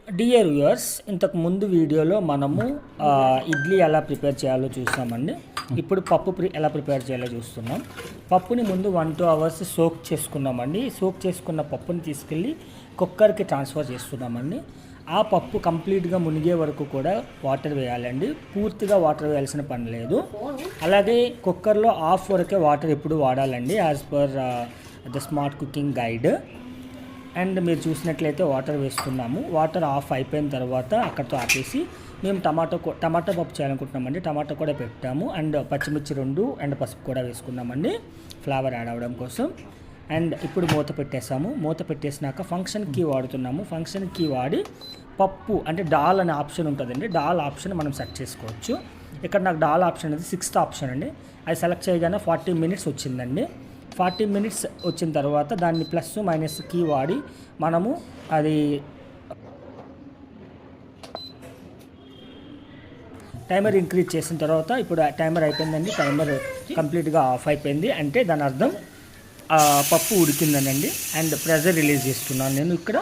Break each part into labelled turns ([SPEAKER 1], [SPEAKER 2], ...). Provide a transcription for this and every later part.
[SPEAKER 1] Dear viewers, ఇంతకు ముందు వీడియోలో మనము ఇడ్లీ ఎలా ప్రిపేర్ చేయాలో చూస్తామండి. ఇప్పుడు పప్పు ఎలా ప్రిపేర్ చేయాలో చూస్తున్నాం. పప్పుని ముందు 1-2 అవర్స్ సోక్ చేసుకున్నామండి. సోక్ చేసుకున్న పప్పుని తీసుకెళ్ళి కుక్కర్కి ట్రాన్స్ఫర్ చేస్తున్నామండి. ఆ పప్పు కంప్లీట్గా మునిగే వరకు కూడా వాటర్ వేయాలండి. పూర్తిగా వాటర్ వేయాల్సిన పని లేదు. అలాగే కుక్కర్లో హాఫ్ వరకే వాటర్ ఎప్పుడు వాడాలండి, as per the smart cooking guide. And మీరు చూసినట్లయితే వాటర్ వేసుకున్నాము. వాటర్ ఆఫ్ అయిపోయిన తర్వాత అక్కడితో ఆపేసి మేము టమాటో పప్పు చేయాలనుకుంటున్నామండి. టమాటో కూడా పెట్టాము. అండ్ పచ్చిమిర్చి 2 అండ్ పసుపు కూడా వేసుకున్నామండి, ఫ్లేవర్ యాడ్ అవ్వడం కోసం. అండ్ ఇప్పుడు మూత పెట్టేసాము. మూత పెట్టేసినాక ఫంక్షన్ కీ వాడుతున్నాము. ఫంక్షన్ కీ వాడి పప్పు అంటే డాల్ అనే ఆప్షన్ ఉంటుందండి. డాల్ ఆప్షన్ మనం సెట్ చేసుకోవచ్చు. ఇక్కడ నాకు డాల్ ఆప్షన్ అనేది 6th ఆప్షన్ అండి. అది సెలెక్ట్ చేయగానే 40 మినిట్స్ వచ్చిందండి. 40 మినిట్స్ వచ్చిన తర్వాత దాన్ని ప్లస్ మైనస్ కీ వాడి మనము అది టైమర్ ఇంక్రీజ్ చేసిన తర్వాత ఇప్పుడు టైమర్ అయిపోయిందండి. టైమర్ కంప్లీట్గా ఆఫ్ అయిపోయింది. అంటే దాని అర్థం పప్పు ఉడికిందనండి. అండ్ ప్రెజర్ రిలీజ్ చేస్తున్నాను నేను. ఇక్కడ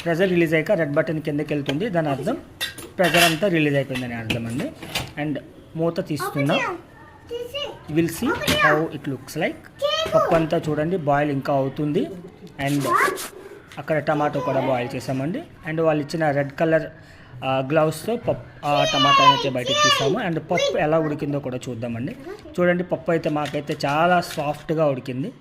[SPEAKER 1] ప్రెజర్ రిలీజ్ అయ్యాక రెడ్ బటన్ కిందకి వెళ్తుంది. దాని అర్థం ప్రెజర్ అంతా రిలీజ్ అయిపోయిందని అర్థం అండి. అండ్ మూత తీస్తున్నాం. Will see how it looks like. పప్పు అంతా చూడండి బాయిల్ ఇంకా అవుతుంది. అండ్ అక్కడ టమాటో కూడా బాయిల్ చేసామండి. అండ్ వాళ్ళు ఇచ్చిన రెడ్ కలర్ గ్లౌస్తో టమాటా అయితే బయటకు తీసాము. అండ్ పప్పు ఎలా ఉడికిందో కూడా చూద్దామండి. చూడండి, పప్పు అయితే మాకైతే చాలా సాఫ్ట్గా ఉడికింది.